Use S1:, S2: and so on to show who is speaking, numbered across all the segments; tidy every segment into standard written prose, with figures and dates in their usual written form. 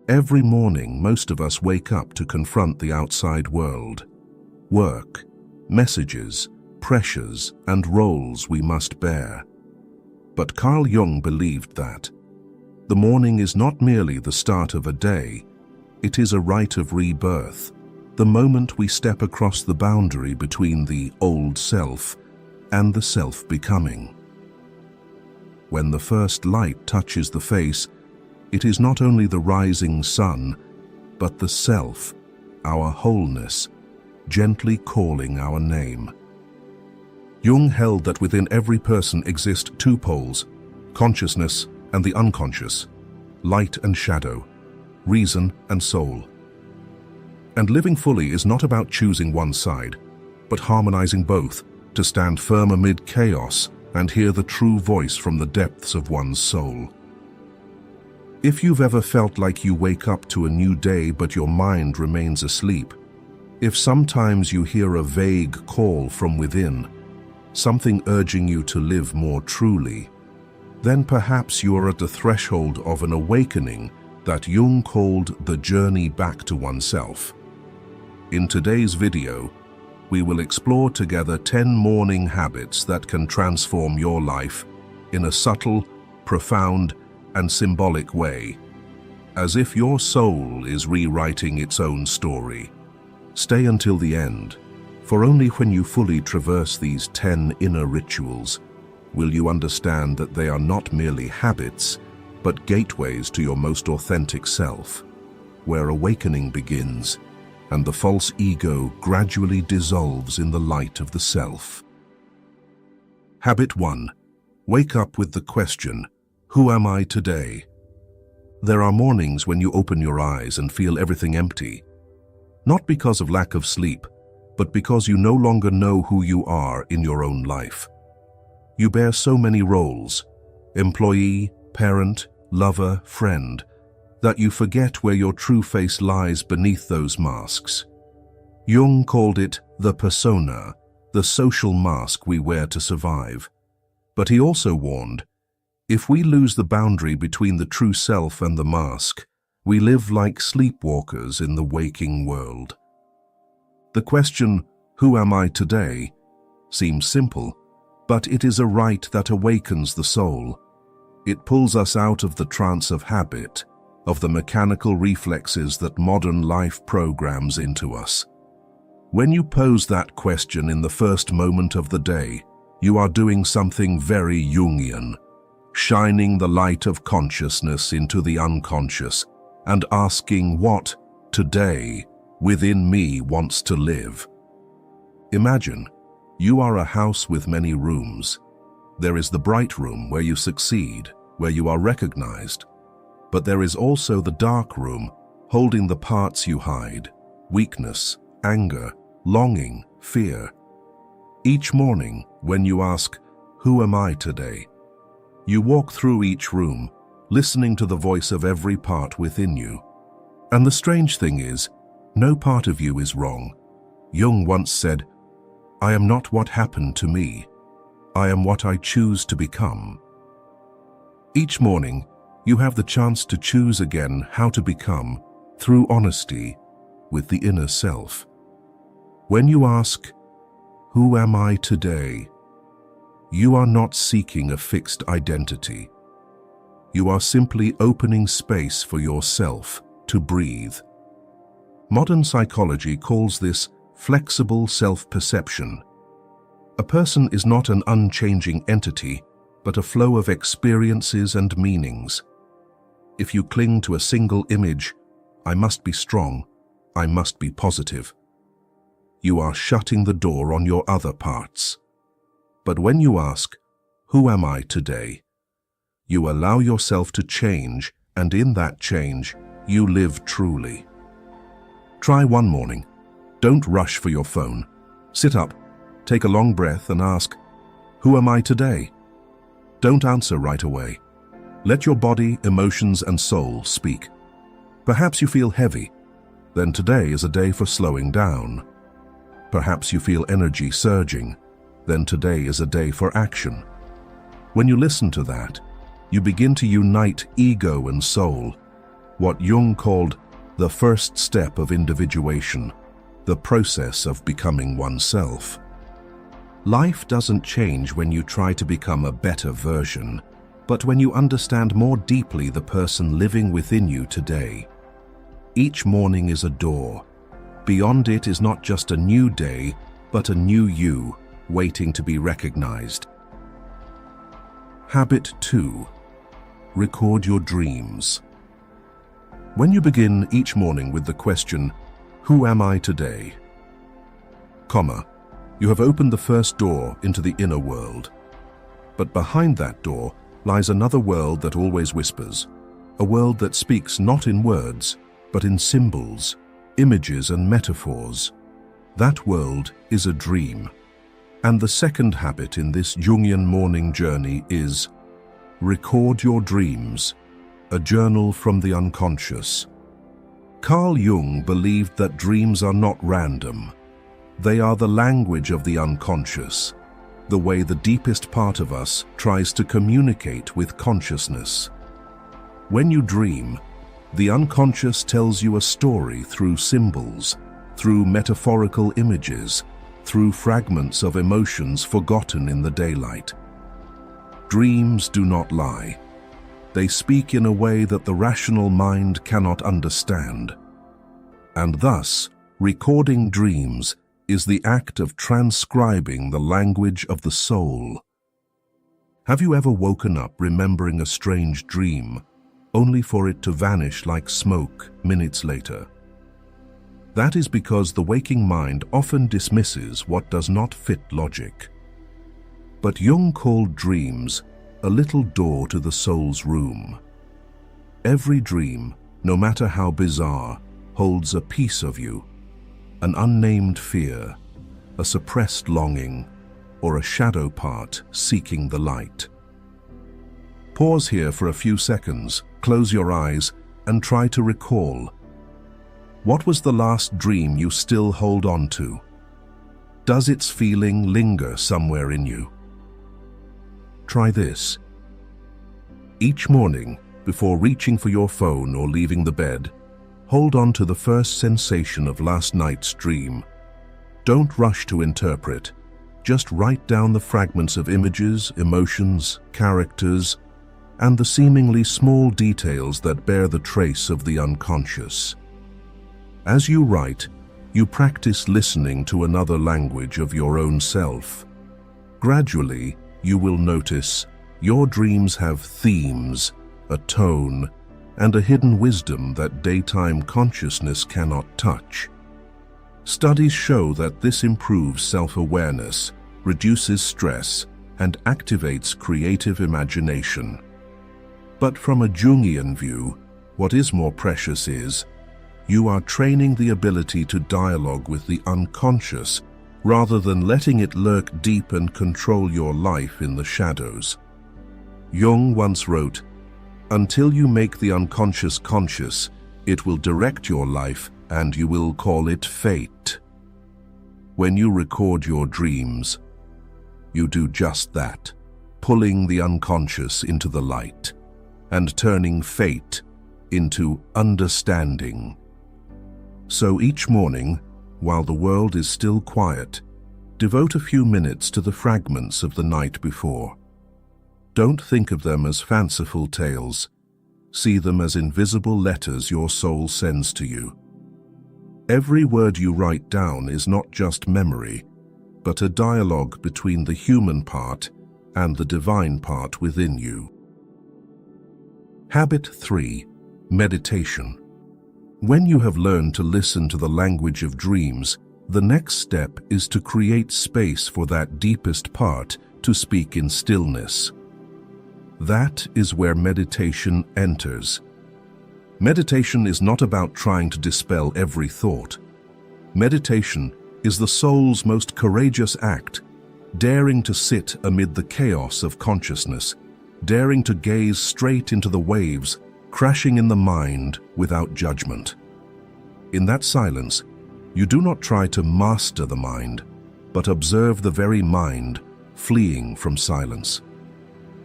S1: Every morning, most of us wake up to confront the outside world. Work, messages, pressures, and roles we must bear. But Carl Jung believed that the morning is not merely the start of a day, it is a rite of rebirth, the moment we step across the boundary between the old self and the self-becoming. When the first light touches the face, it is not only the rising sun, but the self, our wholeness, gently calling our name. Jung held that within every person exist two poles, consciousness and the unconscious, light and shadow, reason and soul. And living fully is not about choosing one side, but harmonizing both to stand firm amid chaos and hear the true voice from the depths of one's soul. If you've ever felt like you wake up to a new day but your mind remains asleep, if sometimes you hear a vague call from within, something urging you to live more truly, then perhaps you are at the threshold of an awakening that Jung called the journey back to oneself. In today's video, we will explore together 10 morning habits that can transform your life in a subtle, profound, and symbolic way, as if your soul is rewriting its own story. Stay until the end, for only when you fully traverse these 10 inner rituals will you understand that they are not merely habits, but gateways to your most authentic self, where awakening begins and the false ego gradually dissolves in the light of the self. Habit 1. Wake up with the question, who am I today? There are mornings when you open your eyes and feel everything empty, not because of lack of sleep, but because you no longer know who you are in your own life. You bear so many roles, employee, parent, lover, friend, that you forget where your true face lies beneath those masks. Jung called it the persona, the social mask we wear to survive. But he also warned, if we lose the boundary between the true self and the mask, we live like sleepwalkers in the waking world. The question, who am I today, seems simple, but it is a rite that awakens the soul. It pulls us out of the trance of habit, of the mechanical reflexes that modern life programs into us. When you pose that question in the first moment of the day, you are doing something very Jungian, shining the light of consciousness into the unconscious and asking what, today, within me wants to live. Imagine, you are a house with many rooms. There is the bright room where you succeed, where you are recognized. But there is also the dark room, holding the parts you hide, weakness, anger, longing, fear. Each morning, when you ask, who am I today? You walk through each room, listening to the voice of every part within you. And the strange thing is, no part of you is wrong. Jung once said, I am not what happened to me. I am what I choose to become. Each morning, you have the chance to choose again how to become, through honesty, with the inner self. When you ask, who am I today? You are not seeking a fixed identity. You are simply opening space for yourself to breathe. Modern psychology calls this flexible self-perception. A person is not an unchanging entity, but a flow of experiences and meanings. If you cling to a single image, I must be strong, I must be positive, you are shutting the door on your other parts. But when you ask, who am I today? You allow yourself to change, and in that change, you live truly. Try one morning. Don't rush for your phone. Sit up, take a long breath and ask, who am I today? Don't answer right away. Let your body, emotions, and soul speak. Perhaps you feel heavy. Then today is a day for slowing down. Perhaps you feel energy surging. Then today is a day for action. When you listen to that, you begin to unite ego and soul, what Jung called the first step of individuation, the process of becoming oneself. Life doesn't change when you try to become a better version, but when you understand more deeply the person living within you today. Each morning is a door. Beyond it is not just a new day, but a new you, waiting to be recognized. Habit 2. Record your dreams. When you begin each morning with the question, "Who am I today?" You have opened the first door into the inner world. But behind that door lies another world that always whispers, a world that speaks not in words, but in symbols, images and metaphors. That world is a dream. And the second habit in this Jungian morning journey is record your dreams, a journal from the unconscious. Carl Jung believed that dreams are not random. They are the language of the unconscious, the way the deepest part of us tries to communicate with consciousness. When you dream, the unconscious tells you a story through symbols, through metaphorical images, through fragments of emotions forgotten in the daylight. Dreams do not lie. They speak in a way that the rational mind cannot understand. And thus, recording dreams is the act of transcribing the language of the soul. Have you ever woken up remembering a strange dream, only for it to vanish like smoke minutes later? That is because the waking mind often dismisses what does not fit logic. But Jung called dreams a little door to the soul's room. Every dream, no matter how bizarre, holds a piece of you, an unnamed fear, a suppressed longing, or a shadow part seeking the light. Pause here for a few seconds, close your eyes, and try to recall. What was the last dream you still hold on to? Does its feeling linger somewhere in you? Try this. Each morning, before reaching for your phone or leaving the bed, hold on to the first sensation of last night's dream. Don't rush to interpret. Just write down the fragments of images, emotions, characters, and the seemingly small details that bear the trace of the unconscious. As you write, you practice listening to another language of your own self. Gradually, you will notice your dreams have themes, a tone, and a hidden wisdom that daytime consciousness cannot touch. Studies show that this improves self-awareness, reduces stress, and activates creative imagination. But from a Jungian view, what is more precious is, you are training the ability to dialogue with the unconscious rather than letting it lurk deep and control your life in the shadows. Jung once wrote, "Until you make the unconscious conscious, it will direct your life and you will call it fate." When you record your dreams, you do just that, pulling the unconscious into the light and turning fate into understanding. So each morning, while the world is still quiet, devote a few minutes to the fragments of the night before. Don't think of them as fanciful tales. See them as invisible letters your soul sends to you. Every word you write down is not just memory, but a dialogue between the human part and the divine part within you. Habit 3. Meditation. When you have learned to listen to the language of dreams, the next step is to create space for that deepest part to speak in stillness. That is where meditation enters. Meditation is not about trying to dispel every thought. Meditation is the soul's most courageous act, daring to sit amid the chaos of consciousness, daring to gaze straight into the waves, crashing in the mind without judgment. In that silence, you do not try to master the mind, but observe the very mind fleeing from silence.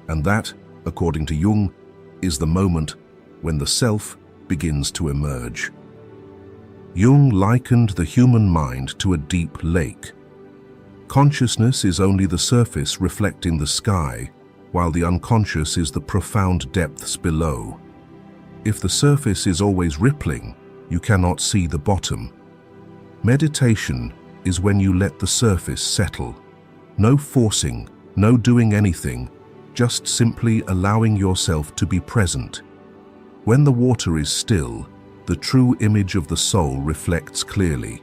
S1: And that, according to Jung, is the moment when the self begins to emerge. Jung likened the human mind to a deep lake. Consciousness is only the surface reflecting the sky, while the unconscious is the profound depths below. If the surface is always rippling, you cannot see the bottom. Meditation is when you let the surface settle. No forcing, no doing anything, just simply allowing yourself to be present. When the water is still, the true image of the soul reflects clearly.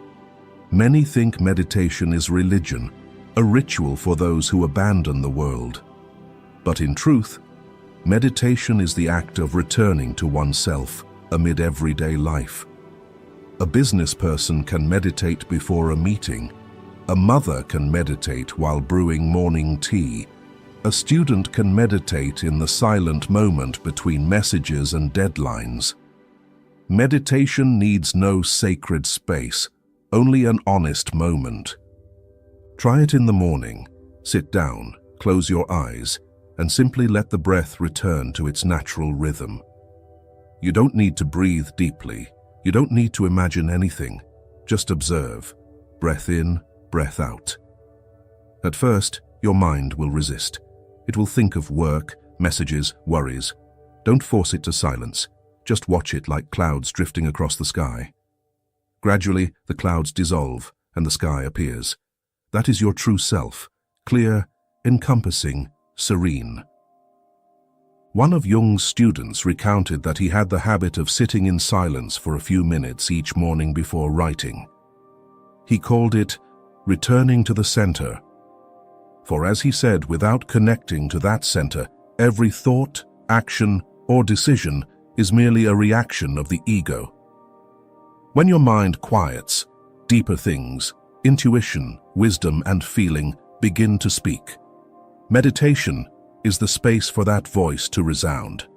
S1: Many think meditation is religion, a ritual for those who abandon the world. But in truth, meditation is the act of returning to oneself amid everyday life. A business person can meditate before a meeting. A mother can meditate while brewing morning tea. A student can meditate in the silent moment between messages and deadlines. Meditation needs no sacred space, only an honest moment. Try it in the morning. Sit down, close your eyes, and simply let the breath return to its natural rhythm. You don't need to breathe deeply. You don't need to imagine anything. Just observe. Breath in, breath out. At first, your mind will resist. It will think of work, messages, worries. Don't force it to silence. Just watch it like clouds drifting across the sky. Gradually, the clouds dissolve and the sky appears. That is your true self, clear, encompassing, serene. One of Jung's students recounted that he had the habit of sitting in silence for a few minutes each morning before writing. He called it returning to the center. For as he said, without connecting to that center, every thought, action, or decision is merely a reaction of the ego. When your mind quiets, deeper things, intuition, wisdom, and feeling begin to speak. Meditation is the space for that voice to resound.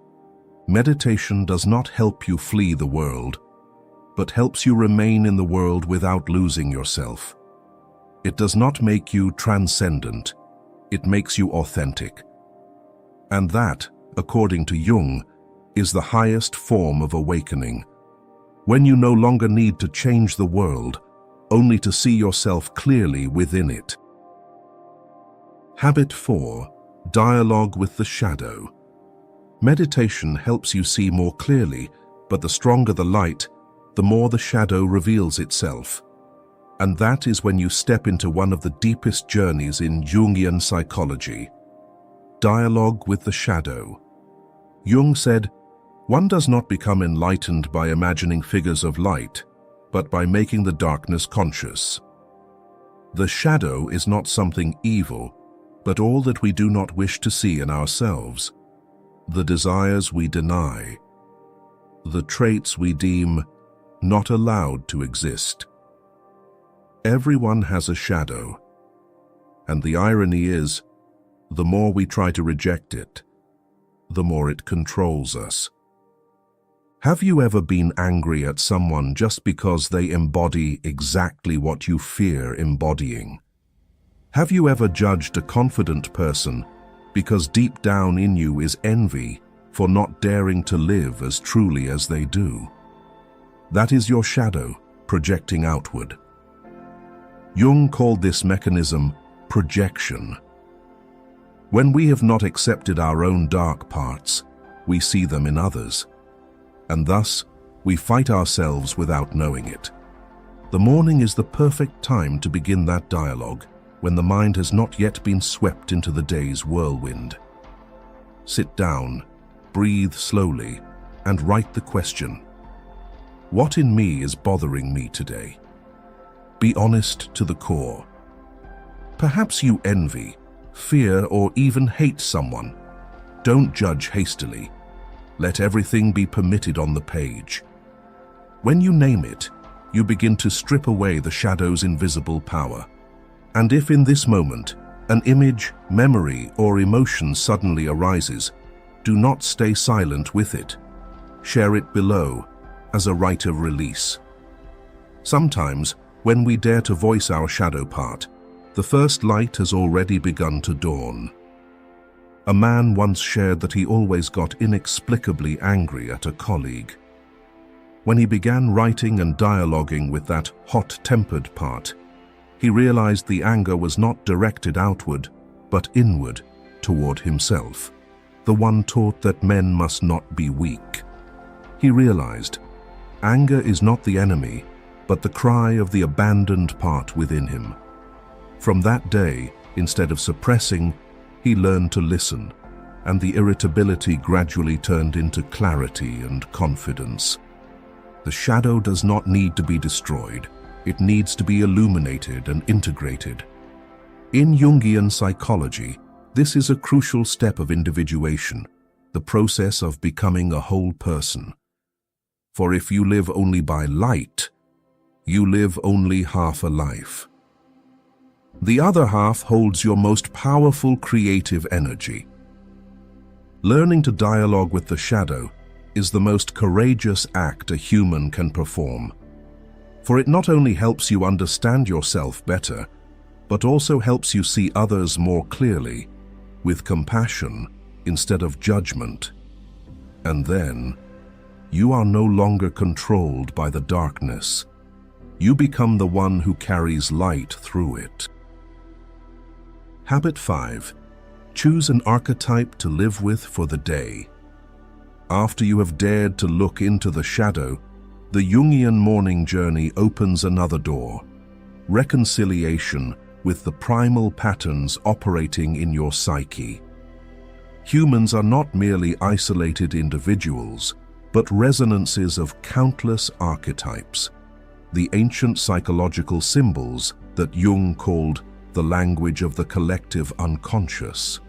S1: Meditation does not help you flee the world, but helps you remain in the world without losing yourself. It does not make you transcendent, it makes you authentic. And that, according to Jung, is the highest form of awakening. When you no longer need to change the world, only to see yourself clearly within it. Habit 4. Dialogue with the shadow. Meditation helps you see more clearly, but the stronger the light, the more the shadow reveals itself. And that is when you step into one of the deepest journeys in Jungian psychology. Dialogue with the shadow. Jung said, "One does not become enlightened by imagining figures of light, but by making the darkness conscious." The shadow is not something evil, but all that we do not wish to see in ourselves, the desires we deny, the traits we deem not allowed to exist. Everyone has a shadow, and the irony is, the more we try to reject it, the more it controls us. Have you ever been angry at someone just because they embody exactly what you fear embodying? Have you ever judged a confident person because deep down in you is envy for not daring to live as truly as they do? That is your shadow projecting outward. Jung called this mechanism projection. When we have not accepted our own dark parts, we see them in others, and thus we fight ourselves without knowing it. The morning is the perfect time to begin that dialogue, when the mind has not yet been swept into the day's whirlwind. Sit down, breathe slowly, and write the question, "What in me is bothering me today?" Be honest to the core. Perhaps you envy, fear, or even hate someone. Don't judge hastily. Let everything be permitted on the page. When you name it, you begin to strip away the shadow's invisible power. And if in this moment, an image, memory, or emotion suddenly arises, do not stay silent with it. Share it below as a rite of release. Sometimes, when we dare to voice our shadow part, the first light has already begun to dawn. A man once shared that he always got inexplicably angry at a colleague. When he began writing and dialoguing with that hot-tempered part, he realized the anger was not directed outward, but inward, toward himself, the one taught that men must not be weak. He realized, anger is not the enemy, but the cry of the abandoned part within him. From that day, instead of suppressing, he learned to listen, and the irritability gradually turned into clarity and confidence. The shadow does not need to be destroyed. It needs to be illuminated and integrated. In Jungian psychology, this is a crucial step of individuation, the process of becoming a whole person. For if you live only by light, you live only half a life. The other half holds your most powerful creative energy. Learning to dialogue with the shadow is the most courageous act a human can perform. For it not only helps you understand yourself better, but also helps you see others more clearly, with compassion instead of judgment. And then, you are no longer controlled by the darkness. You become the one who carries light through it. Habit 5. Choose an archetype to live with for the day. After you have dared to look into the shadow, the Jungian morning journey opens another door: reconciliation with the primal patterns operating in your psyche. Humans are not merely isolated individuals, but resonances of countless archetypes, the ancient psychological symbols that Jung called the language of the collective unconscious.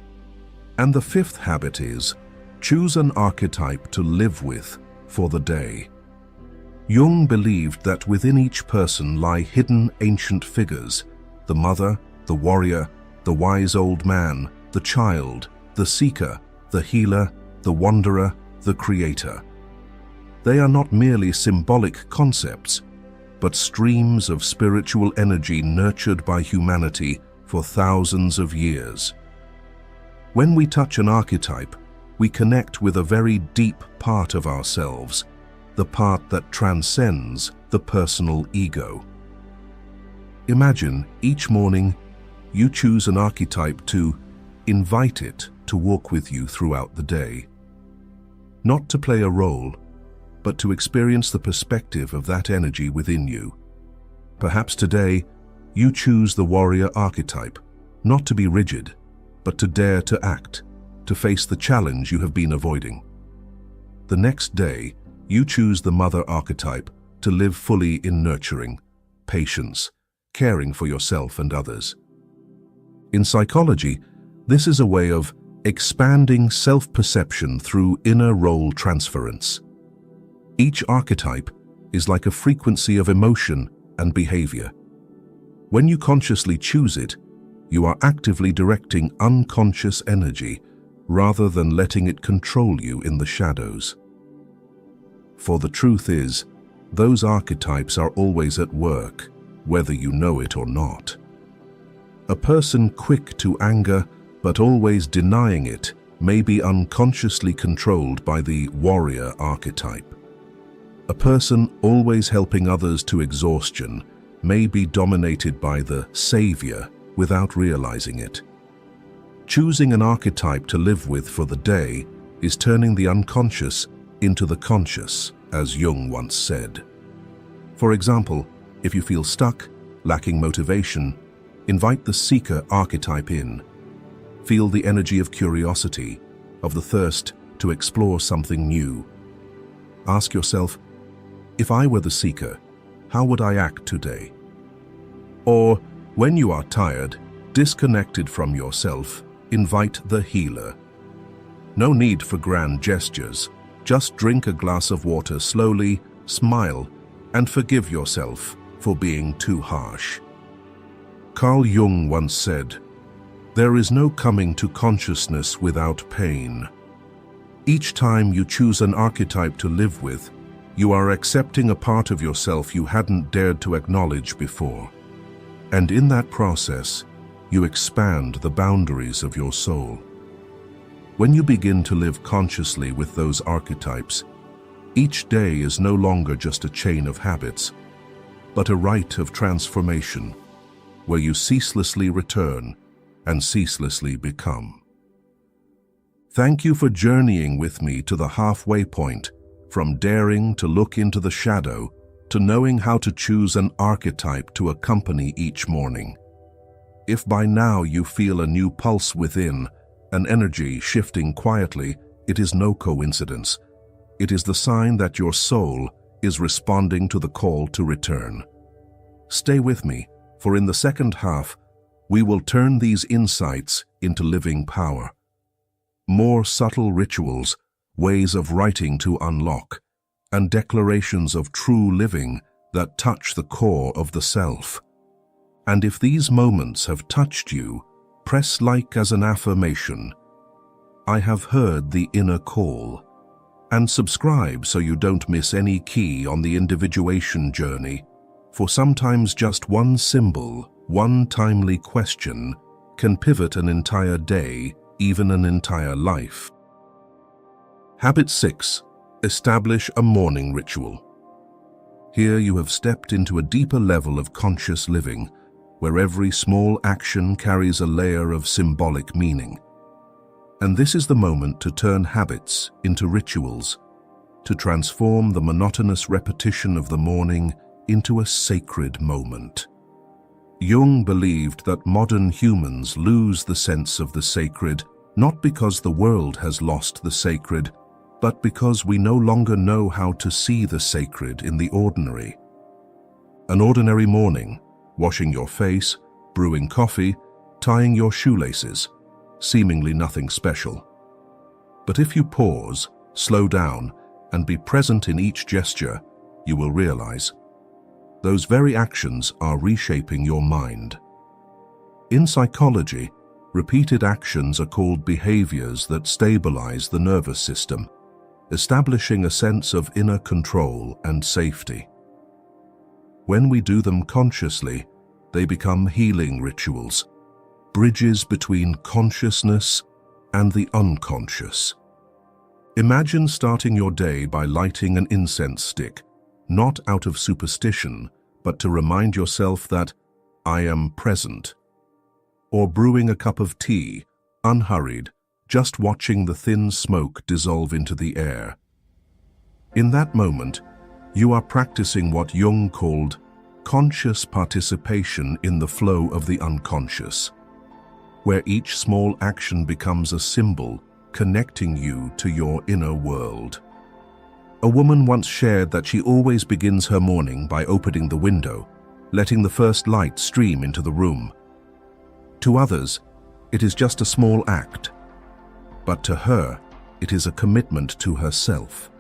S1: And the fifth habit is, choose an archetype to live with for the day. Jung believed that within each person lie hidden ancient figures: the mother, the warrior, the wise old man, the child, the seeker, the healer, the wanderer, the creator. They are not merely symbolic concepts, but streams of spiritual energy nurtured by humanity for thousands of years. When we touch an archetype, we connect with a very deep part of ourselves, the part that transcends the personal ego. Imagine each morning you choose an archetype to invite it to walk with you throughout the day. Not to play a role, but to experience the perspective of that energy within you. Perhaps today you choose the warrior archetype, not to be rigid, but to dare to act, to face the challenge you have been avoiding. The next day, you choose the mother archetype to live fully in nurturing, patience, caring for yourself and others. In psychology, this is a way of expanding self-perception through inner role transference. Each archetype is like a frequency of emotion and behavior. When you consciously choose it, you are actively directing unconscious energy rather than letting it control you in the shadows. For the truth is, those archetypes are always at work, whether you know it or not. A person quick to anger but always denying it may be unconsciously controlled by the warrior archetype. A person always helping others to exhaustion may be dominated by the savior without realizing it. Choosing an archetype to live with for the day is turning the unconscious into the conscious, as Jung once said. For example, if you feel stuck, lacking motivation, invite the seeker archetype in. Feel the energy of curiosity, of the thirst to explore something new. Ask yourself, if I were the seeker, how would I act today? Or, when you are tired, disconnected from yourself, invite the healer. No need for grand gestures. Just drink a glass of water slowly, smile, and forgive yourself for being too harsh. Carl Jung once said, "There is no coming to consciousness without pain." Each time you choose an archetype to live with, you are accepting a part of yourself you hadn't dared to acknowledge before. And in that process, you expand the boundaries of your soul. When you begin to live consciously with those archetypes, Each day is no longer just a chain of habits, but a rite of transformation, where you ceaselessly return and ceaselessly become. Thank you for journeying with me to the halfway point, from daring to look into the shadow to knowing how to choose an archetype to accompany each morning. If by now you feel a new pulse within, an energy shifting quietly, it is no coincidence. It is the sign that your soul is responding to the call to return. Stay with me, for in the second half, we will turn these insights into living power. More subtle rituals, ways of writing to unlock, and declarations of true living that touch the core of the self. And if these moments have touched you, press like as an affirmation. I have heard the inner call. And subscribe so you don't miss any key on the individuation journey, for sometimes just one symbol, one timely question, can pivot an entire day, even an entire life. Habit 6. Establish a morning ritual. Here you have stepped into a deeper level of conscious living, where every small action carries a layer of symbolic meaning. And this is the moment to turn habits into rituals, to transform the monotonous repetition of the morning into a sacred moment. Jung believed that modern humans lose the sense of the sacred, not because the world has lost the sacred, but because we no longer know how to see the sacred in the ordinary. An ordinary morning, washing your face, brewing coffee, tying your shoelaces, seemingly nothing special. But if you pause, slow down, and be present in each gesture, you will realize those very actions are reshaping your mind. In psychology, repeated actions are called behaviors that stabilize the nervous system, establishing a sense of inner control and safety. When we do them consciously, they become healing rituals, bridges between consciousness and the unconscious. Imagine starting your day by lighting an incense stick, not out of superstition, but to remind yourself that I am present. Or brewing a cup of tea, unhurried, just watching the thin smoke dissolve into the air. In that moment, you are practicing what Jung called conscious participation in the flow of the unconscious, where each small action becomes a symbol connecting you to your inner world. A woman once shared that she always begins her morning by opening the window, letting the first light stream into the room. To others, it is just a small act, but to her, it is a commitment to herself.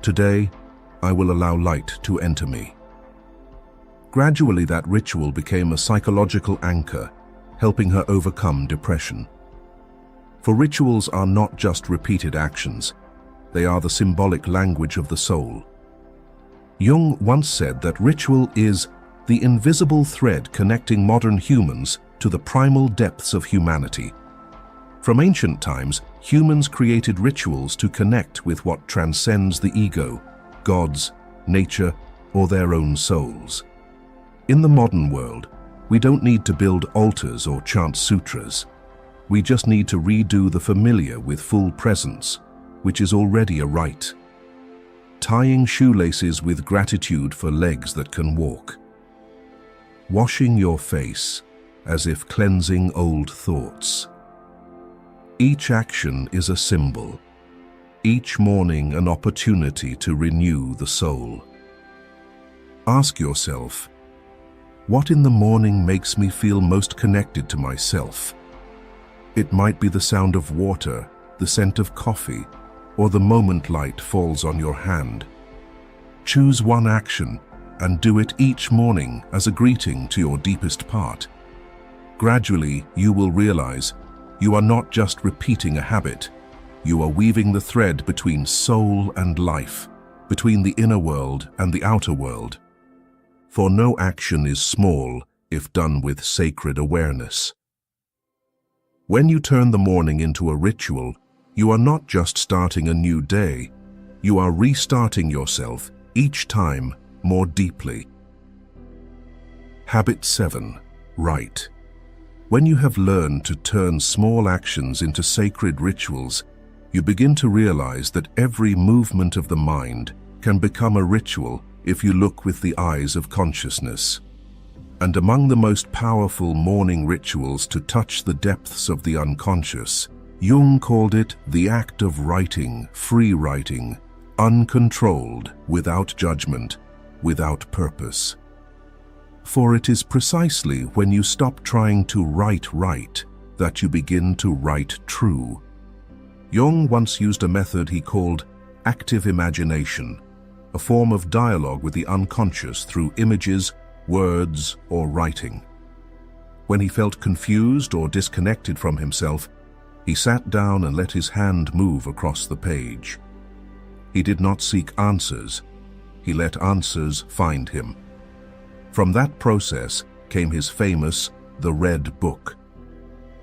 S1: Today, I will allow light to enter me. Gradually, that ritual became a psychological anchor, helping her overcome depression. For rituals are not just repeated actions, they are the symbolic language of the soul. Jung once said that ritual is the invisible thread connecting modern humans to the primal depths of humanity. From ancient times, humans created rituals to connect with what transcends the ego, gods, nature, or their own souls. In the modern world, we don't need to build altars or chant sutras. We just need to redo the familiar with full presence, which is already a rite. Tying shoelaces with gratitude for legs that can walk. Washing your face as if cleansing old thoughts. Each action is a symbol, each morning an opportunity to renew the soul. Ask yourself, what in the morning makes me feel most connected to myself? It might be the sound of water, the scent of coffee, or the moment light falls on your hand. Choose one action and do it each morning as a greeting to your deepest part. Gradually, you will realize you are not just repeating a habit, you are weaving the thread between soul and life, between the inner world and the outer world. For no action is small if done with sacred awareness. When you turn the morning into a ritual, you are not just starting a new day, You are restarting yourself each time more deeply. Habit 7. Write. When you have learned to turn small actions into sacred rituals, you begin to realize that every movement of the mind can become a ritual if you look with the eyes of consciousness. And among the most powerful morning rituals to touch the depths of the unconscious, Jung called it the act of writing, free writing, uncontrolled, without judgment, without purpose. For it is precisely when you stop trying to write right that you begin to write true. Jung once used a method he called active imagination, a form of dialogue with the unconscious through images, words, or writing. When he felt confused or disconnected from himself, he sat down and let his hand move across the page. He did not seek answers, he let answers find him. From that process came his famous The Red Book.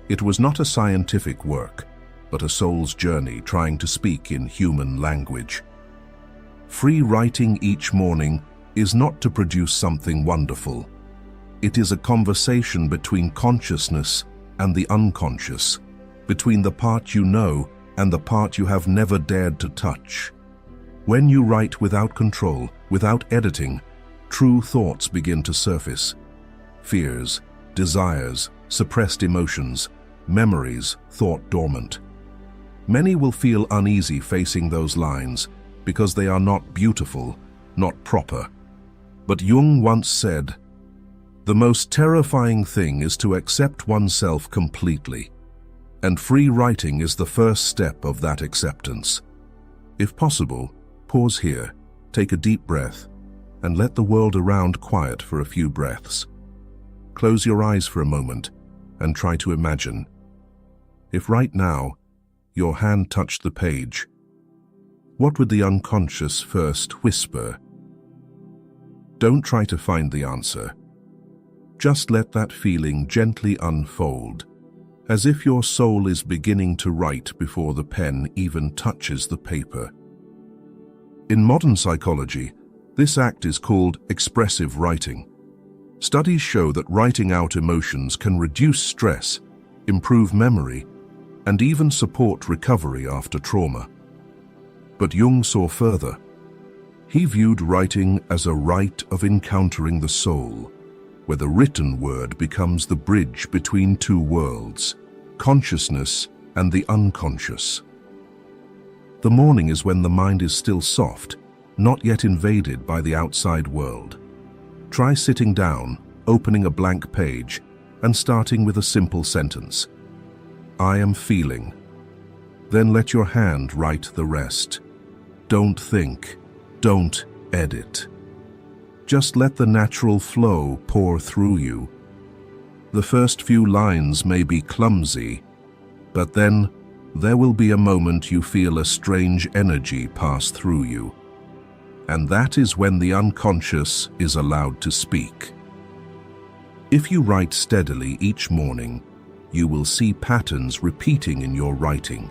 S1: It was not a scientific work, but a soul's journey trying to speak in human language. Free writing each morning is not to produce something wonderful. It is a conversation between consciousness and the unconscious, between the part you know and the part you have never dared to touch. When you write without control, without editing, true thoughts begin to surface. Fears, desires, suppressed emotions, memories thought dormant. Many will feel uneasy facing those lines because they are not beautiful, not proper. But Jung once said, "The most terrifying thing is to accept oneself completely, and free writing is the first step of that acceptance." If possible, pause here, take a deep breath, and let the world around quiet for a few breaths. Close your eyes for a moment and try to imagine. If right now your hand touched the page, what would the unconscious first whisper? Don't try to find the answer. Just let that feeling gently unfold, as if your soul is beginning to write before the pen even touches the paper. In modern psychology, this act is called expressive writing. Studies show that writing out emotions can reduce stress, improve memory, and even support recovery after trauma. But Jung saw further. He viewed writing as a rite of encountering the soul, where the written word becomes the bridge between two worlds, consciousness and the unconscious. The morning is when the mind is still soft, not yet invaded by the outside world. Try sitting down, opening a blank page, and starting with a simple sentence. "I am feeling." Then let your hand write the rest. Don't think. Don't edit. Just let the natural flow pour through you. The first few lines may be clumsy, but then there will be a moment you feel a strange energy pass through you. And that is when the unconscious is allowed to speak. If you write steadily each morning, you will see patterns repeating in your writing.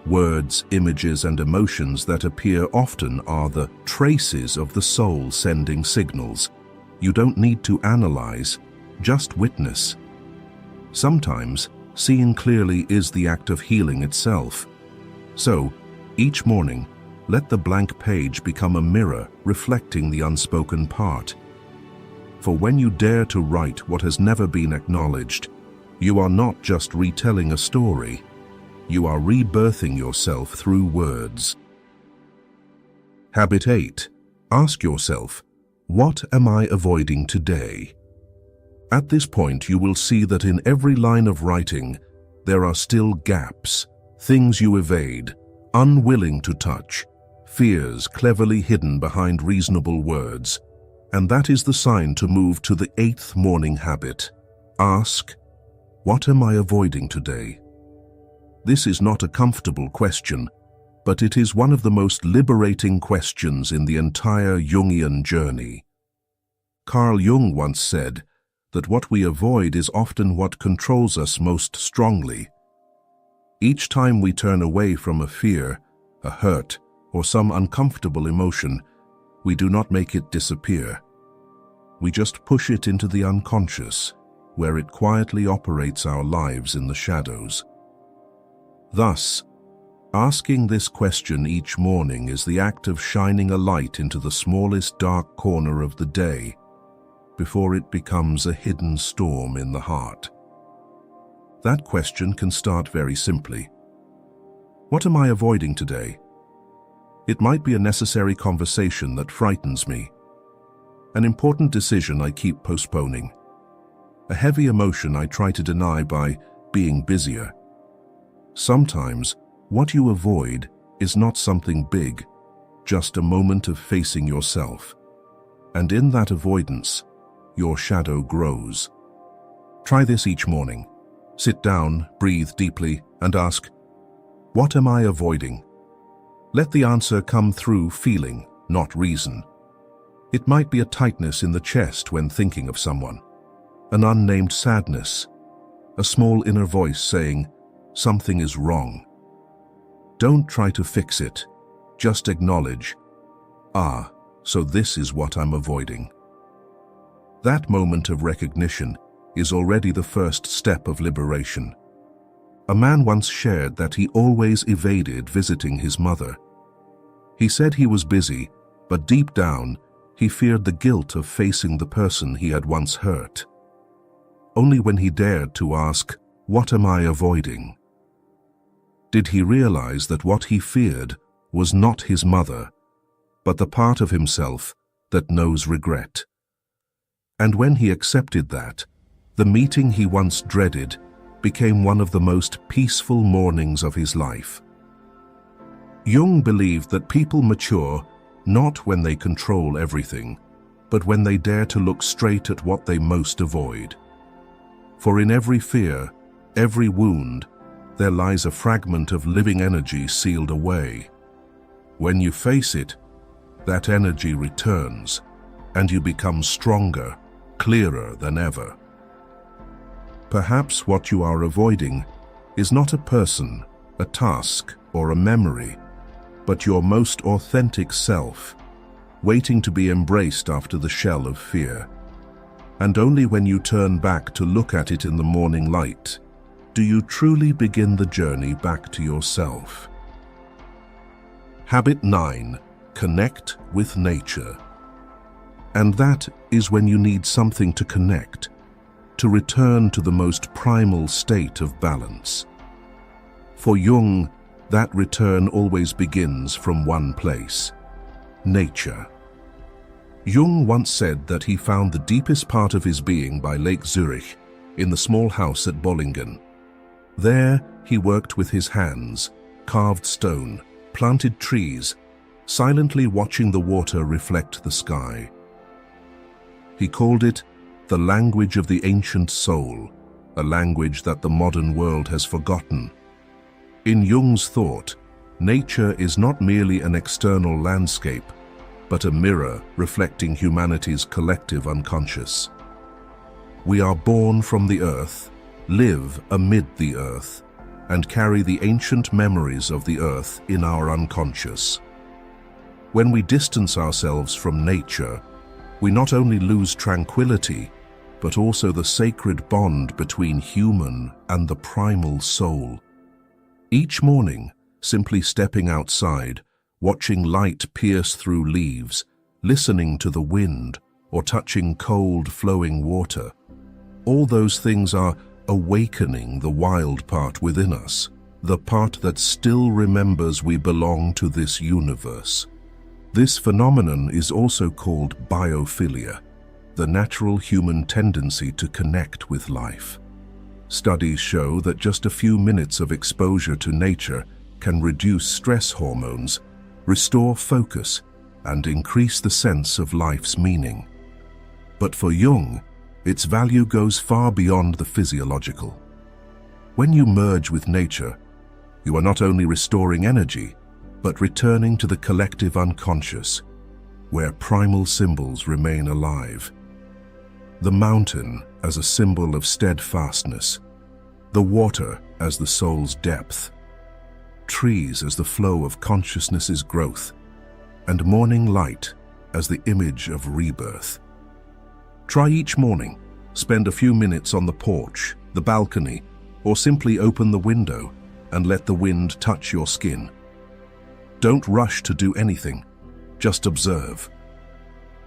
S1: Words, images, and emotions that appear often are the traces of the soul sending signals. You don't need to analyze, just witness. Sometimes, seeing clearly is the act of healing itself. So, each morning, let the blank page become a mirror reflecting the unspoken part. For when you dare to write what has never been acknowledged, you are not just retelling a story. You are rebirthing yourself through words. Habit 8. Ask yourself, what am I avoiding today? At this point, you will see that in every line of writing, there are still gaps, things you evade, unwilling to touch, fears cleverly hidden behind reasonable words. And that is the sign to move to the 8th morning habit. Ask, what am I avoiding today? This is not a comfortable question, but it is one of the most liberating questions in the entire Jungian journey. Carl Jung once said that what we avoid is often what controls us most strongly. Each time we turn away from a fear, a hurt, or some uncomfortable emotion, we do not make it disappear. We just push it into the unconscious, where it quietly operates our lives in the shadows. Thus, asking this question each morning is the act of shining a light into the smallest dark corner of the day before it becomes a hidden storm in the heart. That question can start very simply. What am I avoiding today? It might be a necessary conversation that frightens me, an important decision I keep postponing, a heavy emotion I try to deny by being busier. Sometimes, what you avoid is not something big, just a moment of facing yourself. And in that avoidance, your shadow grows. Try this each morning. Sit down, breathe deeply, and ask, what am I avoiding? Let the answer come through feeling, not reason. It might be a tightness in the chest when thinking of someone, an unnamed sadness, a small inner voice saying, something is wrong. Don't try to fix it, just acknowledge, so this is what I'm avoiding. That moment of recognition is already the first step of liberation. A man once shared that he always evaded visiting his mother. He said he was busy, but deep down, he feared the guilt of facing the person he had once hurt. Only when he dared to ask, what am I avoiding? Did he realize that what he feared was not his mother, but the part of himself that knows regret. And when he accepted that, the meeting he once dreaded became one of the most peaceful mornings of his life. Jung believed that people mature not when they control everything, but when they dare to look straight at what they most avoid. For in every fear, every wound, there lies a fragment of living energy sealed away. When you face it, that energy returns, and you become stronger, clearer than ever. Perhaps what you are avoiding is not a person, a task, or a memory, but your most authentic self, waiting to be embraced after the shell of fear. And only when you turn back to look at it in the morning light, do you truly begin the journey back to yourself. Habit 9. Connect with nature. And that is when you need something to connect, to return to the most primal state of balance. For Jung, that return always begins from one place: nature. Jung once said that he found the deepest part of his being by Lake Zurich, in the small house at Bollingen. There, he worked with his hands, carved stone, planted trees, silently watching the water reflect the sky. He called it the language of the ancient soul, a language that the modern world has forgotten. In Jung's thought, nature is not merely an external landscape, but a mirror reflecting humanity's collective unconscious. We are born from the earth, live amid the earth, and carry the ancient memories of the earth in our unconscious. When we distance ourselves from nature, we not only lose tranquility, but also the sacred bond between human and the primal soul. Each morning, simply stepping outside, watching light pierce through leaves, listening to the wind, or touching cold flowing water, all those things are awakening the wild part within us, the part that still remembers we belong to this universe. This phenomenon is also called biophilia, the natural human tendency to connect with life. Studies show that just a few minutes of exposure to nature can reduce stress hormones, restore focus, and increase the sense of life's meaning. But for Jung, its value goes far beyond the physiological. When you merge with nature, you are not only restoring energy, but returning to the collective unconscious, where primal symbols remain alive. The mountain as a symbol of steadfastness, the water as the soul's depth, trees as the flow of consciousness's growth, and morning light as the image of rebirth. Try each morning. Spend a few minutes on the porch, the balcony, or simply open the window and let the wind touch your skin. Don't rush to do anything. Just observe.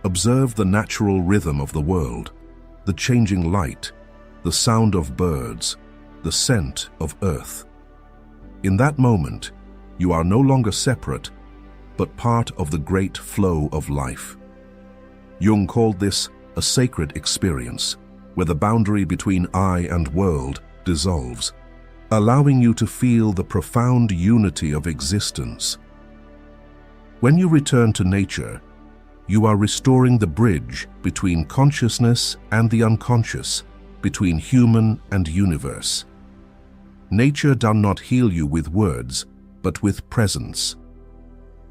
S1: Observe the natural rhythm of the world, the changing light, the sound of birds, the scent of earth. In that moment, you are no longer separate, but part of the great flow of life. Jung called this a sacred experience, where the boundary between I and world dissolves, allowing you to feel the profound unity of existence. When you return to nature, you are restoring the bridge between consciousness and the unconscious, between human and universe. Nature does not heal you with words, but with presence.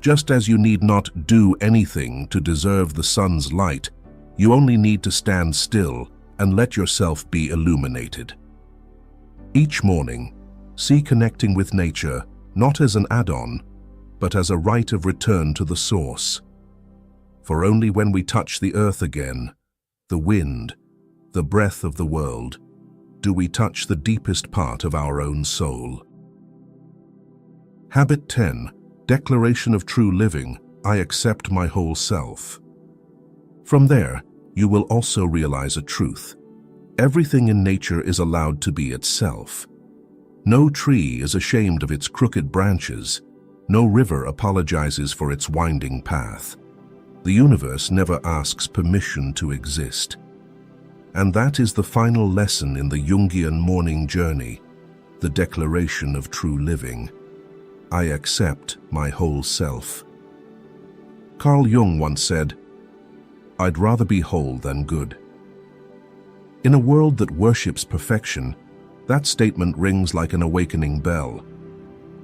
S1: Just as you need not do anything to deserve the sun's light, you only need to stand still and let yourself be illuminated. Each morning, see connecting with nature not as an add-on, but as a right of return to the source. For only when we touch the earth again, the wind, the breath of the world, do we touch the deepest part of our own soul. Habit 10. Declaration of True Living. I accept my whole self. From there, you will also realize a truth. Everything in nature is allowed to be itself. No tree is ashamed of its crooked branches. No river apologizes for its winding path. The universe never asks permission to exist. And that is the final lesson in the Jungian morning journey, the declaration of true living. I accept my whole self. Carl Jung once said, "I'd rather be whole than good." In a world that worships perfection, that statement rings like an awakening bell.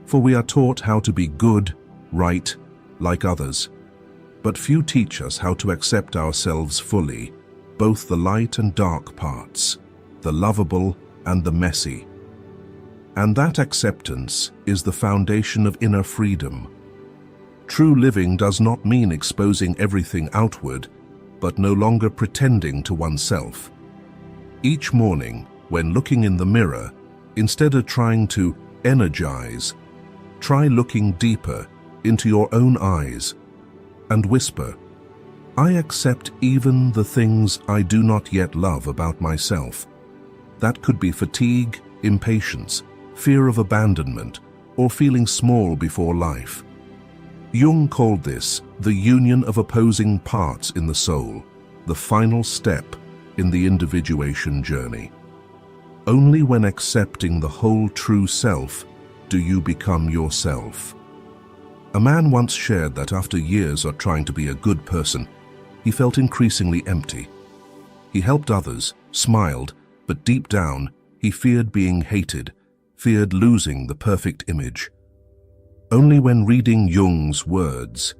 S1: For we are taught how to be good, right, like others. But few teach us how to accept ourselves fully, both the light and dark parts, the lovable and the messy. And that acceptance is the foundation of inner freedom. True living does not mean exposing everything outward, but no longer pretending to oneself. Each morning, when looking in the mirror, instead of trying to energize, try looking deeper into your own eyes and whisper, I accept even the things I do not yet love about myself. That could be fatigue, impatience, fear of abandonment, or feeling small before life. Jung called this the union of opposing parts in the soul, the final step in the individuation journey. Only when accepting the whole true self do you become yourself. A man once shared that after years of trying to be a good person, he felt increasingly empty. He helped others, smiled, but deep down, he feared being hated, feared losing the perfect image. Only when reading Jung's words,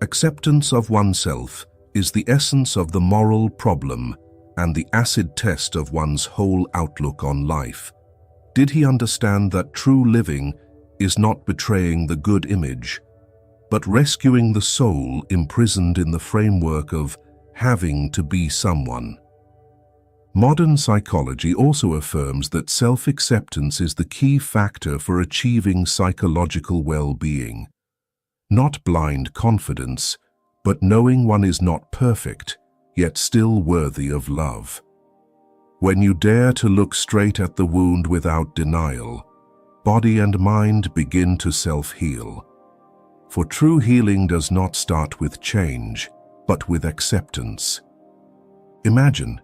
S1: acceptance of oneself is the essence of the moral problem and the acid test of one's whole outlook on life, did he understand that true living is not betraying the good image, but rescuing the soul imprisoned in the framework of having to be someone. Modern psychology also affirms that self-acceptance is the key factor for achieving psychological well-being. Not blind confidence, but knowing one is not perfect, yet still worthy of love. When you dare to look straight at the wound without denial, body and mind begin to self-heal. For true healing does not start with change, but with acceptance. Imagine,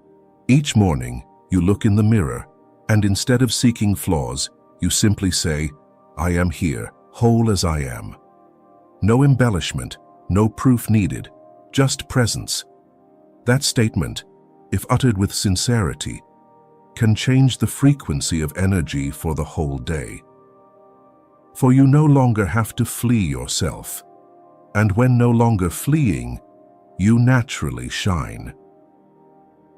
S1: each morning you look in the mirror, and instead of seeking flaws, you simply say, I am here, whole as I am. No embellishment, no proof needed, just presence. That statement, if uttered with sincerity, can change the frequency of energy for the whole day. For you no longer have to flee yourself, and when no longer fleeing, you naturally shine.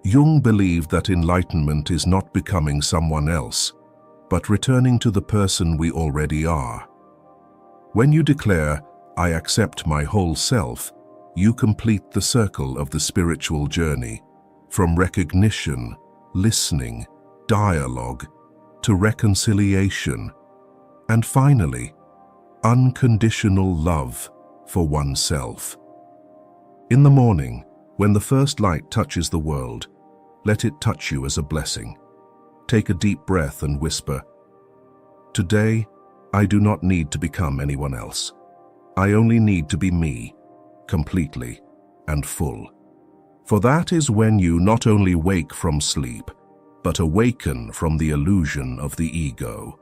S1: Jung believed that enlightenment is not becoming someone else, but returning to the person we already are. When you declare, "I accept my whole self," you complete the circle of the spiritual journey, from recognition, listening, dialogue, to reconciliation, and finally, unconditional love for oneself. In the morning, when the first light touches the world, let it touch you as a blessing. Take a deep breath and whisper, "Today, I do not need to become anyone else. I only need to be me, completely and full." For that is when you not only wake from sleep, but awaken from the illusion of the ego.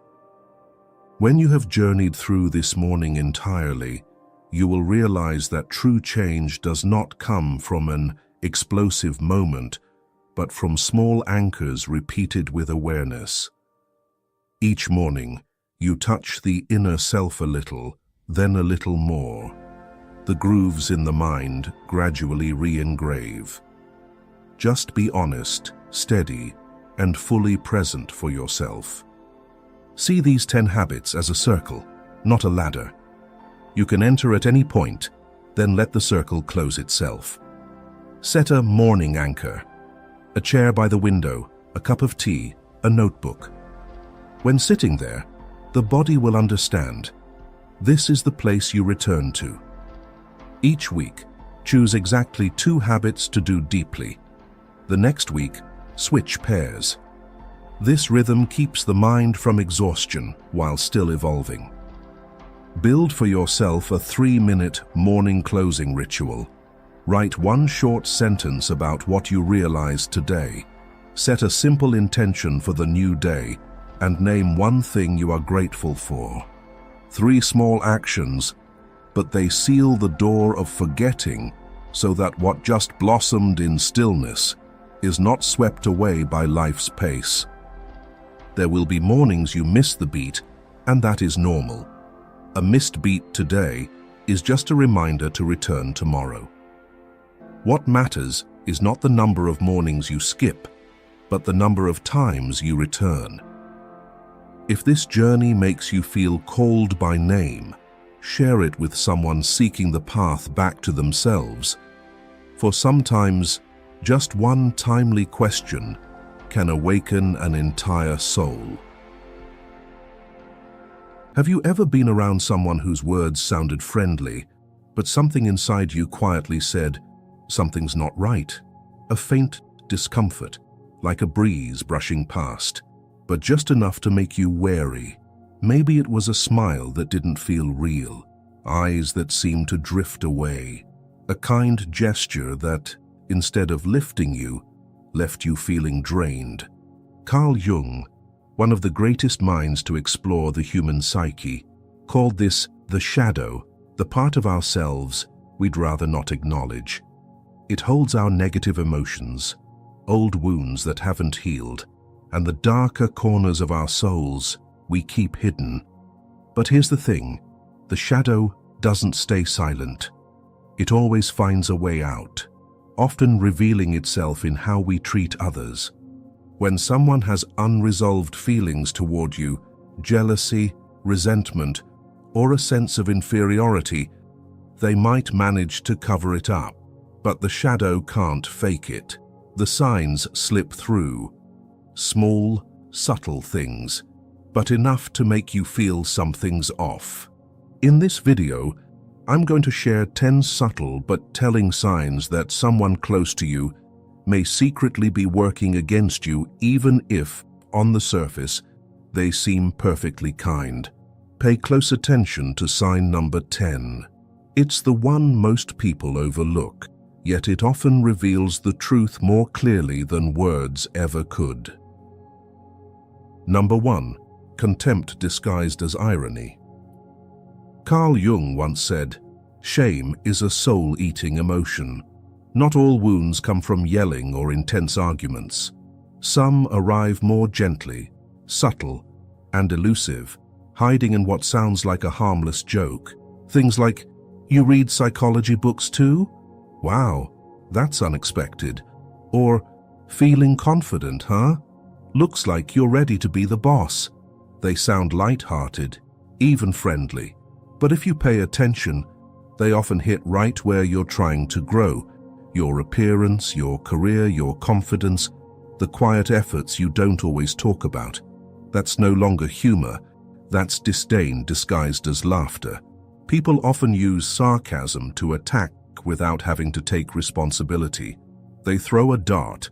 S1: When you have journeyed through this morning entirely, you will realize that true change does not come from an explosive moment, but from small anchors repeated with awareness. Each morning, you touch the inner self a little, then a little more. The grooves in the mind gradually re-engrave. Just be honest, steady, and fully present for yourself. See these 10 habits as a circle, not a ladder. You can enter at any point, then let the circle close itself. Set a morning anchor. A chair by the window, a cup of tea, a notebook. When sitting there, the body will understand. This is the place you return to. Each week, choose exactly 2 habits to do deeply. The next week, switch pairs. This rhythm keeps the mind from exhaustion while still evolving. Build for yourself a 3-minute morning closing ritual. Write one short sentence about what you realized today. Set a simple intention for the new day and name one thing you are grateful for. 3 small actions, but they seal the door of forgetting so that what just blossomed in stillness is not swept away by life's pace. There will be mornings you miss the beat, and that is normal. A missed beat today is just a reminder to return tomorrow. What matters is not the number of mornings you skip, but the number of times you return. If this journey makes you feel called by name, share it with someone seeking the path back to themselves. For sometimes, just one timely question can awaken an entire soul. Have you ever been around someone whose words sounded friendly, but something inside you quietly said, "Something's not right"? A faint discomfort, like a breeze brushing past, but just enough to make you wary. Maybe it was a smile that didn't feel real, eyes that seemed to drift away, a kind gesture that, instead of lifting you, left you feeling drained. Carl Jung, one of the greatest minds to explore the human psyche, called this the shadow, the part of ourselves we'd rather not acknowledge. It holds our negative emotions, old wounds that haven't healed, and the darker corners of our souls we keep hidden. But here's the thing, the shadow doesn't stay silent. It always finds a way out, often revealing itself in how we treat others. When someone has unresolved feelings toward you, jealousy, resentment, or a sense of inferiority, they might manage to cover it up. But the shadow can't fake it. The signs slip through. Small, subtle things, but enough to make you feel something's off. In this video, I'm going to share 10 subtle but telling signs that someone close to you may secretly be working against you, even if, on the surface, they seem perfectly kind. Pay close attention to sign number 10. It's the one most people overlook, yet it often reveals the truth more clearly than words ever could. Number 1. Contempt disguised as irony. Carl Jung once said, "Shame is a soul-eating emotion. Not all wounds come from yelling or intense arguments. Some arrive more gently, subtle, and elusive, hiding in what sounds like a harmless joke. Things like, 'You read psychology books too? Wow, that's unexpected.' Or, 'Feeling confident, huh? Looks like you're ready to be the boss.' They sound light-hearted, even friendly, But if you pay attention, they often hit right where you're trying to grow. Your appearance, your career, your confidence, the quiet efforts you don't always talk about. That's no longer humor, that's disdain disguised as laughter. People often use sarcasm to attack without having to take responsibility. They throw a dart,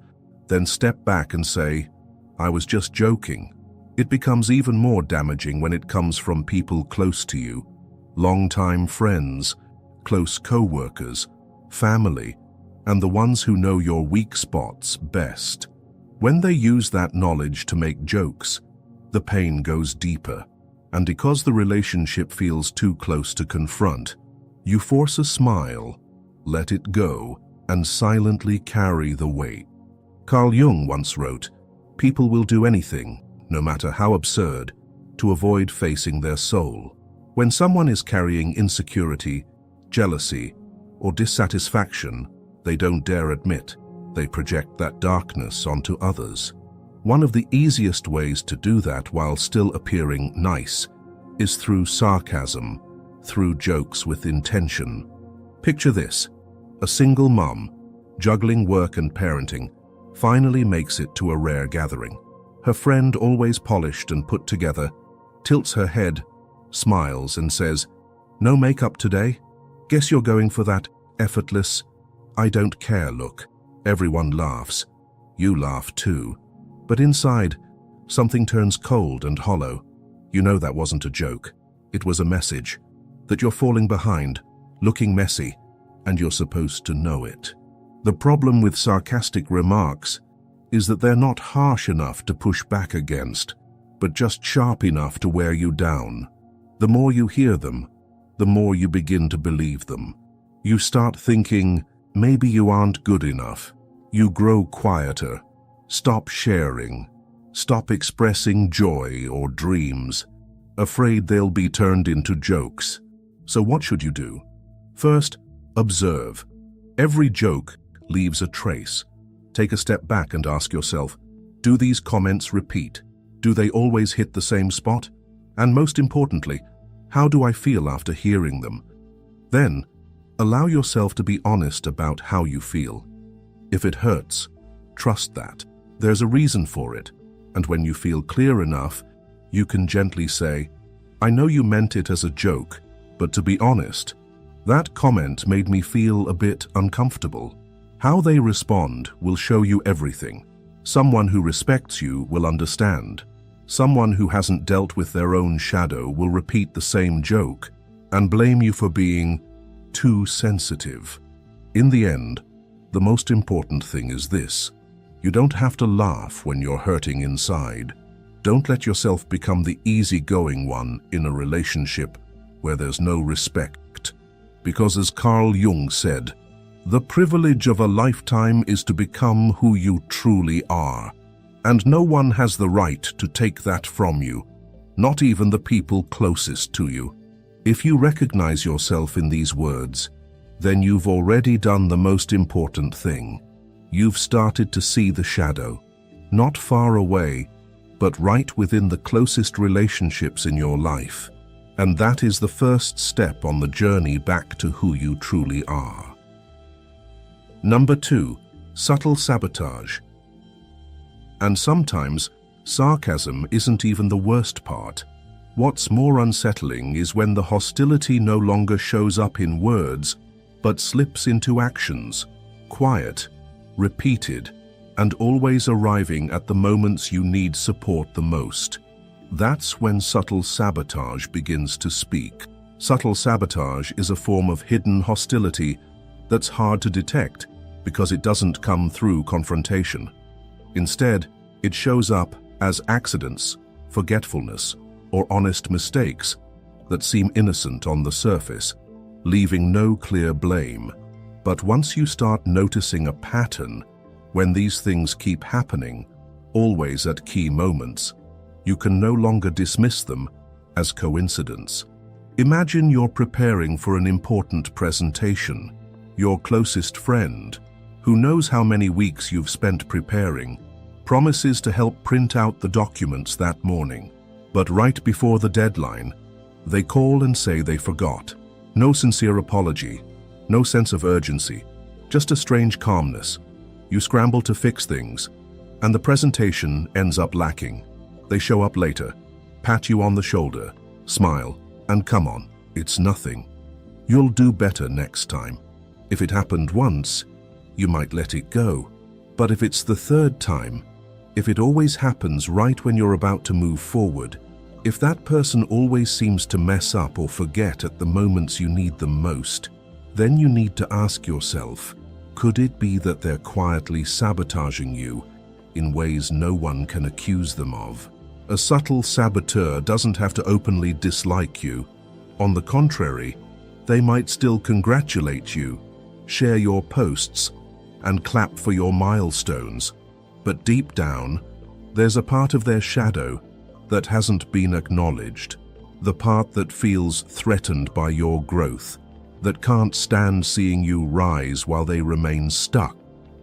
S1: then step back and say, "I was just joking." It becomes even more damaging when it comes from people close to you, longtime friends, close co-workers, family, and the ones who know your weak spots best. When they use that knowledge to make jokes, the pain goes deeper. And because the relationship feels too close to confront, you force a smile, let it go, and silently carry the weight. Carl Jung once wrote, "People will do anything, no matter how absurd, to avoid facing their soul." When someone is carrying insecurity, jealousy, or dissatisfaction, they don't dare admit. They project that darkness onto others. One of the easiest ways to do that while still appearing nice is through sarcasm, through jokes with intention. Picture this: a single mom, juggling work and parenting, finally makes it to a rare gathering. Her friend, always polished and put together, tilts her head, smiles and says, "No makeup today? Guess you're going for that effortless, I don't care look." Everyone laughs. You laugh too. But inside, something turns cold and hollow. You know that wasn't a joke. It was a message that you're falling behind, looking messy, and you're supposed to know it. The problem with sarcastic remarks is that they're not harsh enough to push back against, but just sharp enough to wear you down. The more you hear them, the more you begin to believe them. You start thinking, maybe you aren't good enough. You grow quieter. Stop sharing. Stop expressing joy or dreams, afraid they'll be turned into jokes. So what should you do? First, observe. Every joke leaves a trace. Take a step back and ask yourself, do these comments repeat? Do they always hit the same spot? And most importantly, how do I feel after hearing them? Then, allow yourself to be honest about how you feel. If it hurts, trust that. There's a reason for it, and when you feel clear enough, you can gently say, "I know you meant it as a joke, but to be honest, that comment made me feel a bit uncomfortable." How they respond will show you everything. Someone who respects you will understand. Someone who hasn't dealt with their own shadow will repeat the same joke and blame you for being too sensitive. In the end, the most important thing is this: you don't have to laugh when you're hurting inside. Don't let yourself become the easygoing one in a relationship where there's no respect. Because as Carl Jung said, the privilege of a lifetime is to become who you truly are. And no one has the right to take that from you, not even the people closest to you. If you recognize yourself in these words, then you've already done the most important thing. You've started to see the shadow, not far away, but right within the closest relationships in your life. And that is the first step on the journey back to who you truly are. Number 2, subtle sabotage. And sometimes, sarcasm isn't even the worst part. What's more unsettling is when the hostility no longer shows up in words, but slips into actions, quiet, repeated, and always arriving at the moments you need support the most. That's when subtle sabotage begins to speak. Subtle sabotage is a form of hidden hostility that's hard to detect because it doesn't come through confrontation. Instead, it shows up as accidents, forgetfulness, or honest mistakes that seem innocent on the surface, leaving no clear blame. But once you start noticing a pattern, when these things keep happening, always at key moments, you can no longer dismiss them as coincidence. Imagine you're preparing for an important presentation. Your closest friend, who knows how many weeks you've spent preparing, promises to help print out the documents that morning. But right before the deadline, They call and say they forgot. No sincere apology, no sense of urgency, just a strange calmness. You scramble to fix things, and the presentation ends up lacking. They show up later, pat you on the shoulder, smile, and come on, it's nothing. You'll do better next time. If it happened once, you might let it go. But if it's the third time, if it always happens right when you're about to move forward, if that person always seems to mess up or forget at the moments you need them most, then you need to ask yourself, could it be that they're quietly sabotaging you in ways no one can accuse them of? A subtle saboteur doesn't have to openly dislike you. On the contrary, they might still congratulate you, share your posts, and clap for your milestones. But deep down, there's a part of their shadow that hasn't been acknowledged, the part that feels threatened by your growth, that can't stand seeing you rise while they remain stuck.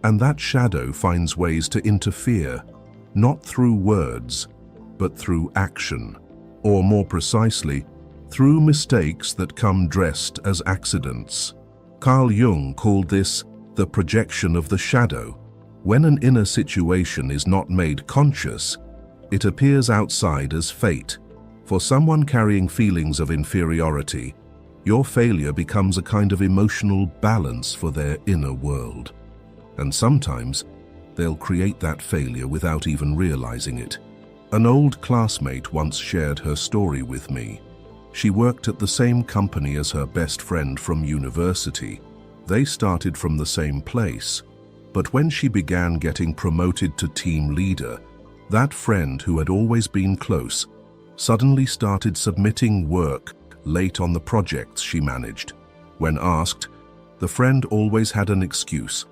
S1: And that shadow finds ways to interfere, not through words, but through action, or more precisely, through mistakes that come dressed as accidents. Carl Jung called this the projection of the shadow. When an inner situation is not made conscious, it appears outside as fate. For someone carrying feelings of inferiority, your failure becomes a kind of emotional balance for their inner world. And sometimes, they'll create that failure without even realizing it. An old classmate once shared her story with me. She worked at the same company as her best friend from university. They started from the same place. But when she began getting promoted to team leader, that friend who had always been close suddenly started submitting work late on the projects she managed. When asked, the friend always had an excuse.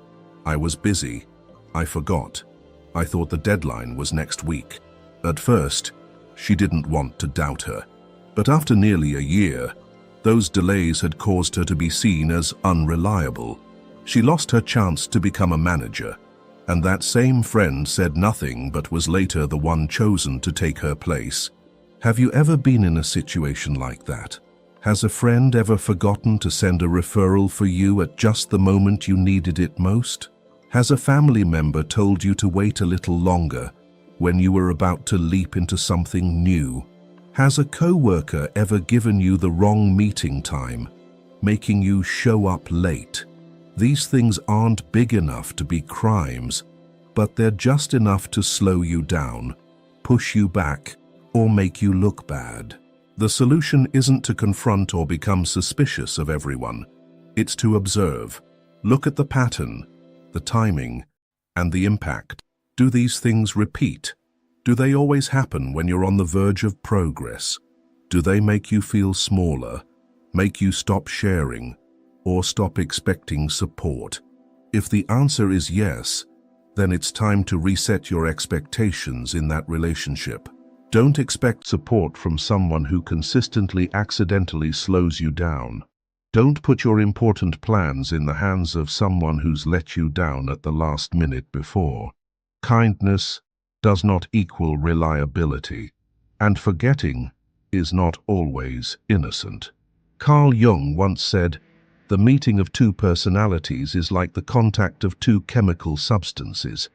S1: I was busy. I forgot. I thought the deadline was next week. At first, she didn't want to doubt her. But after nearly a year, those delays had caused her to be seen as unreliable. She lost her chance to become a manager, and that same friend said nothing but was later the one chosen to take her place. Have you ever been in a situation like that? Has a friend ever forgotten to send a referral for you at just the moment you needed it most? Has a family member told you to wait a little longer when you were about to leap into something new? Has a coworker ever given you the wrong meeting time, making you show up late? These things aren't big enough to be crimes, but they're just enough to slow you down, push you back, or make you look bad. The solution isn't to confront or become suspicious of everyone. It's to observe. Look at the pattern, the timing, and the impact. Do these things repeat? Do they always happen when you're on the verge of progress? Do they make you feel smaller, make you stop sharing, or stop expecting support? If the answer is yes, then it's time to reset your expectations in that relationship. Don't expect support from someone who consistently accidentally slows you down. Don't put your important plans in the hands of someone who's let you down at the last minute before. Kindness does not equal reliability, and forgetting is not always innocent. Carl Jung once said, "The meeting of two personalities is like the contact of two chemical substances.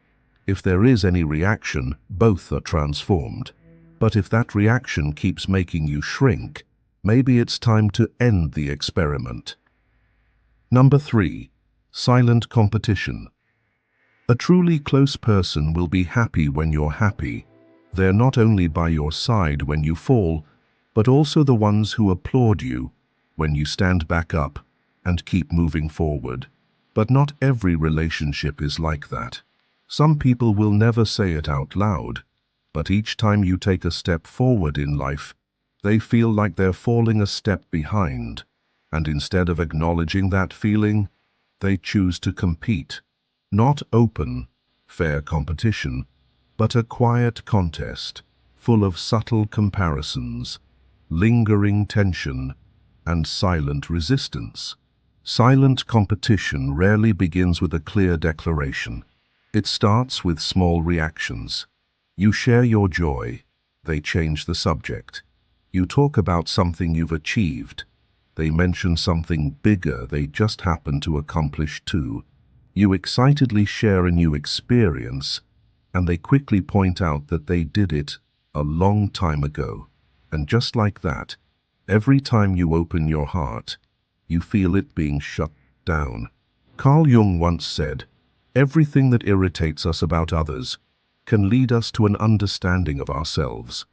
S1: If there is any reaction, both are transformed. But if that reaction keeps making you shrink, maybe it's time to end the experiment." Number 3. Silent competition. A truly close person will be happy when you're happy. They're not only by your side when you fall, but also the ones who applaud you when you stand back up and keep moving forward. But not every relationship is like that. Some people will never say it out loud, but each time you take a step forward in life, they feel like they're falling a step behind, and instead of acknowledging that feeling, they choose to compete. Not open, fair competition, but a quiet contest, full of subtle comparisons, lingering tension, and silent resistance. Silent competition rarely begins with a clear declaration. It starts with small reactions. You share your joy, they change the subject. You talk about something you've achieved. They mention something bigger they just happened to accomplish too. You excitedly share a new experience, and they quickly point out that they did it a long time ago. And just like that, every time you open your heart, you feel it being shut down. Carl Jung once said, "Everything that irritates us about others can lead us to an understanding of ourselves."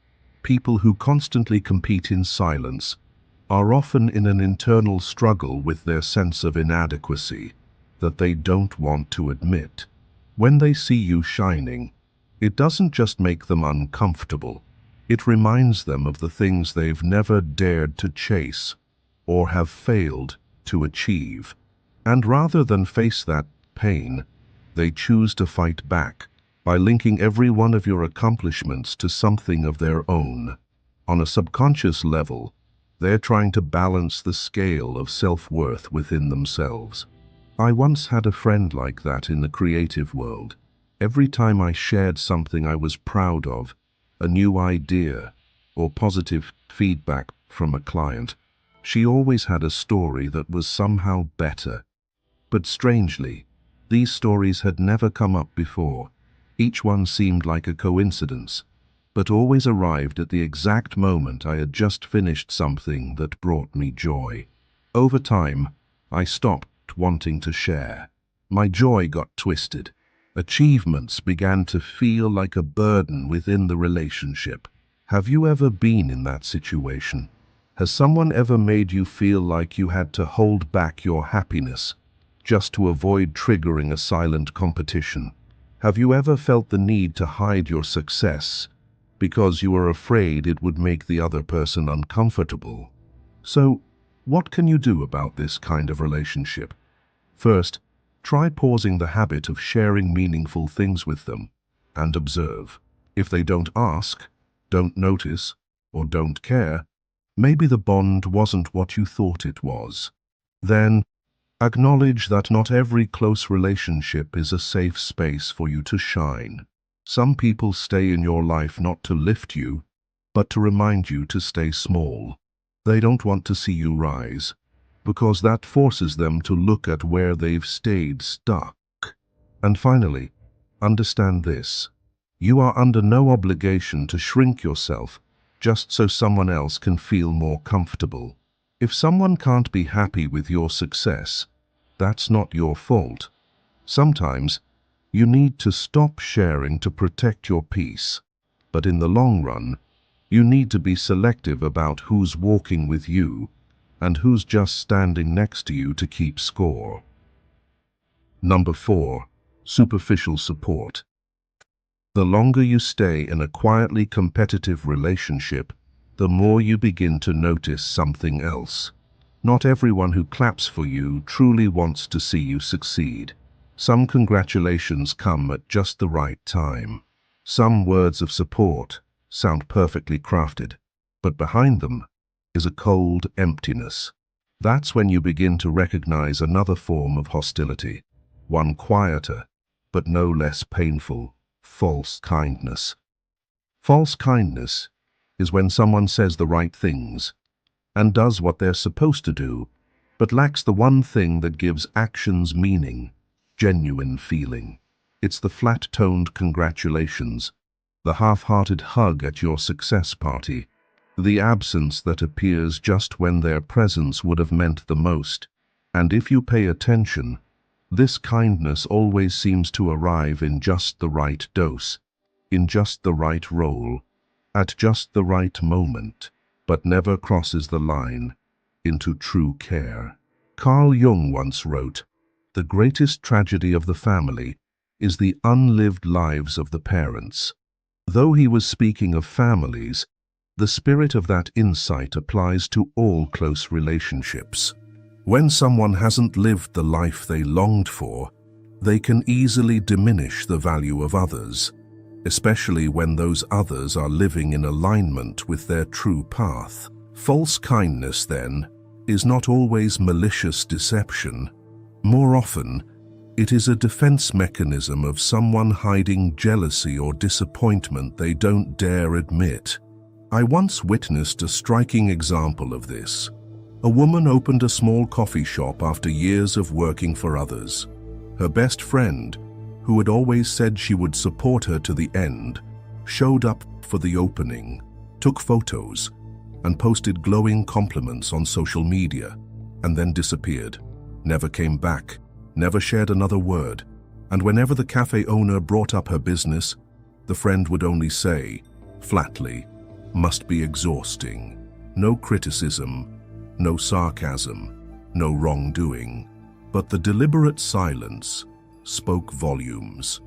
S1: People who constantly compete in silence are often in an internal struggle with their sense of inadequacy that they don't want to admit. When they see you shining, it doesn't just make them uncomfortable. It reminds them of the things they've never dared to chase or have failed to achieve. And rather than face that pain, they choose to fight back by linking every one of your accomplishments to something of their own. On a subconscious level, they're trying to balance the scale of self-worth within themselves. I once had a friend like that in the creative world. Every time I shared something I was proud of, a new idea or positive feedback from a client, she always had a story that was somehow better. But strangely, these stories had never come up before. Each one seemed like a coincidence, but always arrived at the exact moment I had just finished something that brought me joy. Over time, I stopped wanting to share. My joy got twisted. Achievements began to feel like a burden within the relationship. Have you ever been in that situation? Has someone ever made you feel like you had to hold back your happiness just to avoid triggering a silent competition? Have you ever felt the need to hide your success because you were afraid it would make the other person uncomfortable? So, what can you do about this kind of relationship? First, try pausing the habit of sharing meaningful things with them and observe. If they don't ask, don't notice, or don't care, maybe the bond wasn't what you thought it was. Then, acknowledge that not every close relationship is a safe space for you to shine. Some people stay in your life not to lift you, but to remind you to stay small. They don't want to see you rise, because that forces them to look at where they've stayed stuck. And finally, understand this. You are under no obligation to shrink yourself just so someone else can feel more comfortable. If someone can't be happy with your success, that's not your fault. Sometimes, you need to stop sharing to protect your peace. But in the long run, you need to be selective about who's walking with you and who's just standing next to you to keep score. Number 4. Superficial support. The longer you stay in a quietly competitive relationship, the more you begin to notice something else. Not everyone who claps for you truly wants to see you succeed. Some congratulations come at just the right time. Some words of support sound perfectly crafted, but behind them is a cold emptiness. That's when you begin to recognize another form of hostility, one quieter, but no less painful: false kindness. False kindness is when someone says the right things and does what they're supposed to do, but lacks the one thing that gives actions meaning: genuine feeling. It's the flat-toned congratulations, the half-hearted hug at your success party, the absence that appears just when their presence would have meant the most. And if you pay attention, this kindness always seems to arrive in just the right dose, in just the right role, at just the right moment, but never crosses the line into true care. Carl Jung once wrote, "The greatest tragedy of the family is the unlived lives of the parents." Though he was speaking of families, the spirit of that insight applies to all close relationships. When someone hasn't lived the life they longed for, they can easily diminish the value of others, especially when those others are living in alignment with their true path. False kindness, then, is not always malicious deception. More often, it is a defense mechanism of someone hiding jealousy or disappointment they don't dare admit. I once witnessed a striking example of this. A woman opened a small coffee shop after years of working for others. Her best friend, who had always said she would support her to the end, showed up for the opening, took photos, and posted glowing compliments on social media, and then disappeared. Never came back, never shared another word, and whenever the cafe owner brought up her business, the friend would only say, flatly, "Must be exhausting." No criticism, no sarcasm, no wrongdoing, but the deliberate silence spoke volumes.